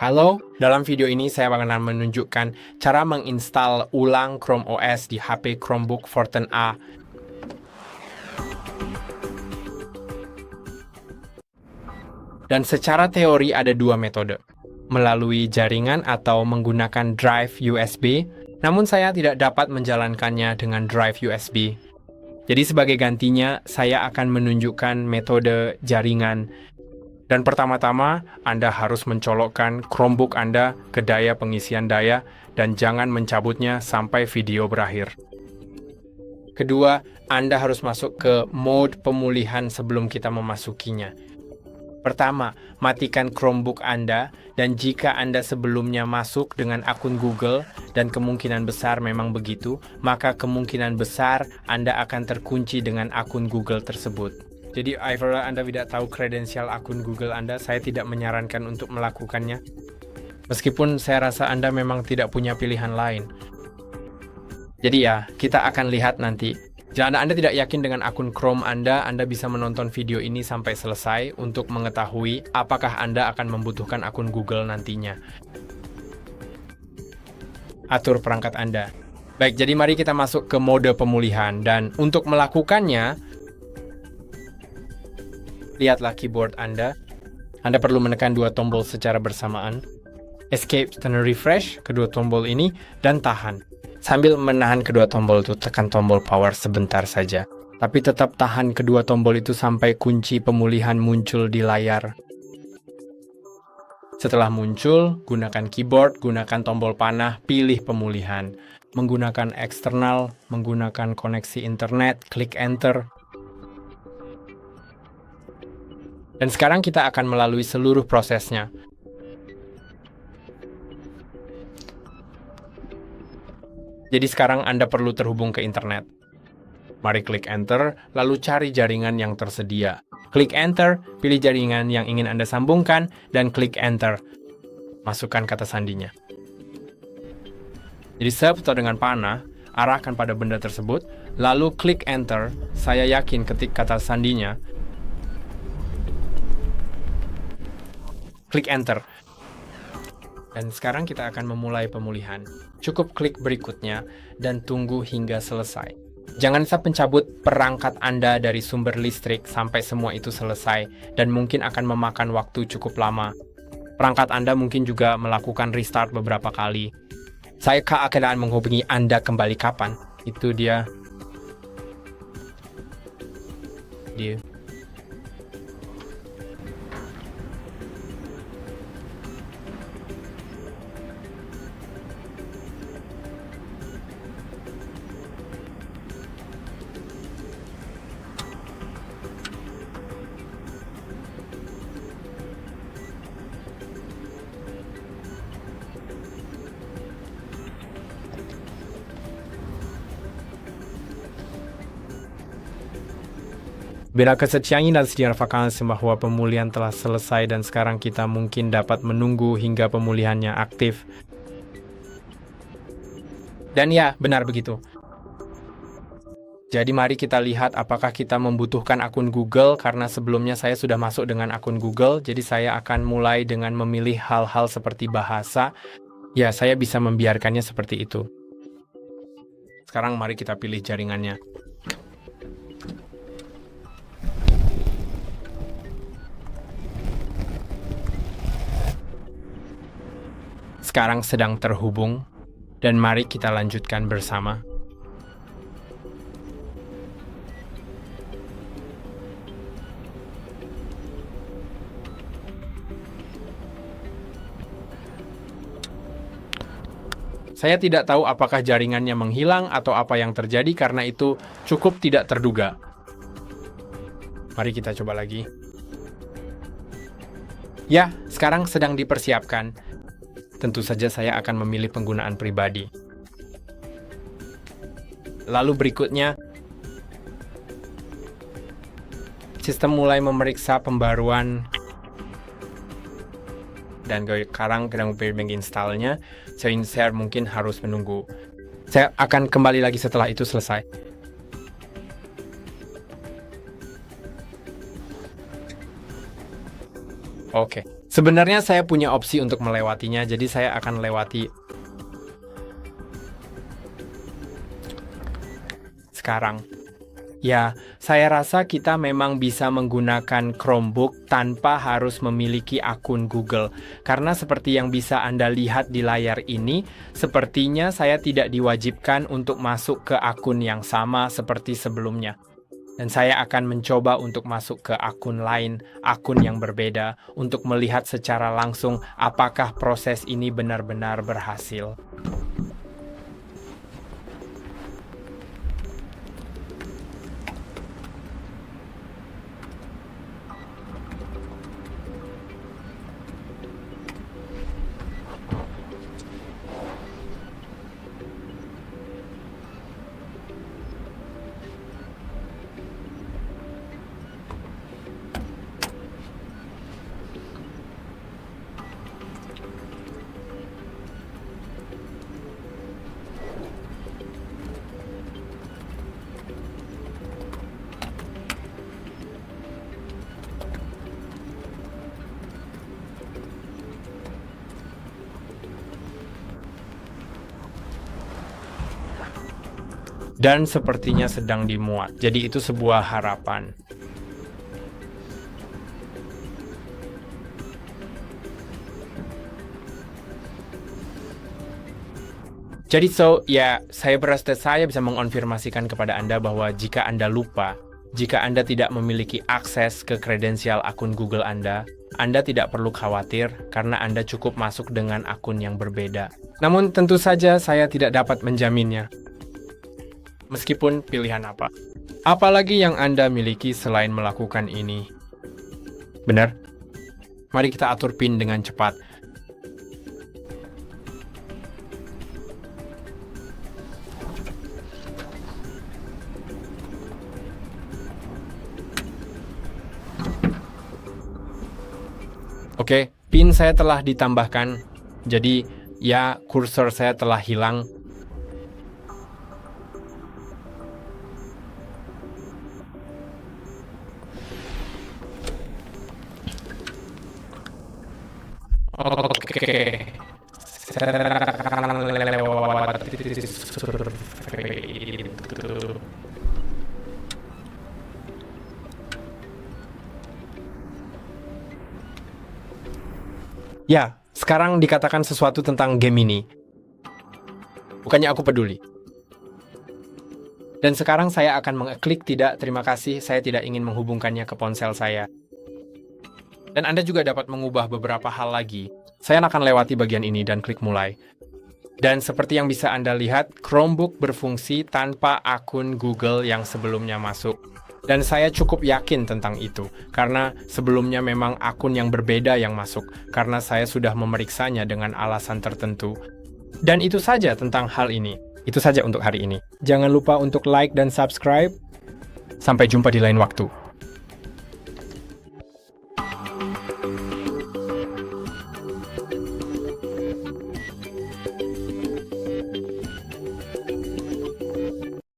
Halo, dalam video ini saya bakalan menunjukkan cara menginstal ulang Chrome OS di HP Chromebook Forten-A. Dan secara teori ada dua metode, melalui jaringan atau menggunakan drive USB, namun saya tidak dapat menjalankannya dengan drive USB. Jadi sebagai gantinya, saya akan menunjukkan metode jaringan. Dan pertama-tama, Anda harus mencolokkan Chromebook Anda ke daya pengisian daya dan jangan mencabutnya sampai video berakhir. Kedua, Anda harus masuk ke mode pemulihan sebelum kita memasukinya. Pertama, matikan Chromebook Anda, dan jika Anda sebelumnya masuk dengan akun Google, dan kemungkinan besar memang begitu, maka kemungkinan besar Anda akan terkunci dengan akun Google tersebut. Jadi, apabila Anda tidak tahu kredensial akun Google Anda, saya tidak menyarankan untuk melakukannya. Meskipun saya rasa Anda memang tidak punya pilihan lain. Jadi ya, kita akan lihat nanti. Jika Anda tidak yakin dengan akun Chrome Anda bisa menonton video ini sampai selesai untuk mengetahui apakah Anda akan membutuhkan akun Google nantinya. Atur perangkat Anda. Baik, jadi mari kita masuk ke mode pemulihan. Dan untuk melakukannya, lihatlah keyboard Anda. Anda perlu menekan dua tombol secara bersamaan. Escape dan refresh kedua tombol ini dan tahan. Sambil menahan kedua tombol itu, tekan tombol power sebentar saja. Tapi tetap tahan kedua tombol itu sampai kunci pemulihan muncul di layar. Setelah muncul, gunakan keyboard, gunakan tombol panah, pilih pemulihan. Menggunakan eksternal, menggunakan koneksi internet, klik enter. Dan sekarang kita akan melalui seluruh prosesnya. Jadi sekarang Anda perlu terhubung ke internet. Mari klik enter, lalu cari jaringan yang tersedia. Klik enter, pilih jaringan yang ingin Anda sambungkan, dan klik enter. Masukkan kata sandinya. Jadi setelah dengan panah, arahkan pada benda tersebut, lalu klik enter. Saya yakin ketik kata sandinya. Klik enter. Dan sekarang kita akan memulai pemulihan. Cukup klik berikutnya dan tunggu hingga selesai. Jangan sampai pencabut perangkat Anda dari sumber listrik sampai semua itu selesai dan mungkin akan memakan waktu cukup lama. Perangkat Anda mungkin juga melakukan restart beberapa kali. Saya akan menghubungi Anda kembali kapan. Itu dia. Bila kesekian dan dinyatakan bahwa pemulihan telah selesai dan sekarang kita mungkin dapat menunggu hingga pemulihannya aktif. Dan ya, benar begitu. Jadi mari kita lihat apakah kita membutuhkan akun Google, karena sebelumnya saya sudah masuk dengan akun Google, jadi saya akan mulai dengan memilih hal-hal seperti bahasa. Ya, saya bisa membiarkannya seperti itu. Sekarang mari kita pilih jaringannya. Sekarang sedang terhubung, dan mari kita lanjutkan bersama. Saya tidak tahu apakah jaringannya menghilang atau apa yang terjadi karena itu cukup tidak terduga. Mari kita coba lagi. Ya, sekarang sedang dipersiapkan. Tentu saja saya akan memilih penggunaan pribadi. Lalu berikutnya, sistem mulai memeriksa pembaruan. Dan sekarang sedang menginstalnya. Saya mungkin harus menunggu. Saya akan kembali lagi setelah itu selesai. Oke, Sebenarnya saya punya opsi untuk melewatinya, jadi saya akan lewati sekarang. Ya, saya rasa kita memang bisa menggunakan Chromebook tanpa harus memiliki akun Google. Karena seperti yang bisa Anda lihat di layar ini, sepertinya saya tidak diwajibkan untuk masuk ke akun yang sama seperti sebelumnya. Dan saya akan mencoba untuk masuk ke akun lain, akun yang berbeda, untuk melihat secara langsung apakah proses ini benar-benar berhasil. Dan sepertinya sedang dimuat. Jadi itu sebuah harapan. Jadi saya berasa saya bisa mengonfirmasikan kepada Anda bahwa jika Anda lupa, jika Anda tidak memiliki akses ke kredensial akun Google Anda tidak perlu khawatir karena Anda cukup masuk dengan akun yang berbeda. Namun tentu saja saya tidak dapat menjaminnya. Meskipun pilihan apa. Apalagi yang Anda miliki selain melakukan ini. Benar? Mari kita atur PIN dengan cepat. Oke, PIN saya telah ditambahkan. Jadi, ya, kursor saya telah hilang. Oke. Lewati survei itu. Ya, sekarang dikatakan sesuatu tentang game ini. Bukannya aku peduli. Dan sekarang saya akan mengeklik tidak, terima kasih, saya tidak ingin menghubungkannya ke ponsel saya. Dan Anda juga dapat mengubah beberapa hal lagi. Saya akan lewati bagian ini dan klik mulai. Dan seperti yang bisa Anda lihat, Chromebook berfungsi tanpa akun Google yang sebelumnya masuk. Dan saya cukup yakin tentang itu, karena sebelumnya memang akun yang berbeda yang masuk, karena saya sudah memeriksanya dengan alasan tertentu. Dan itu saja tentang hal ini. Itu saja untuk hari ini. Jangan lupa untuk like dan subscribe. Sampai jumpa di lain waktu.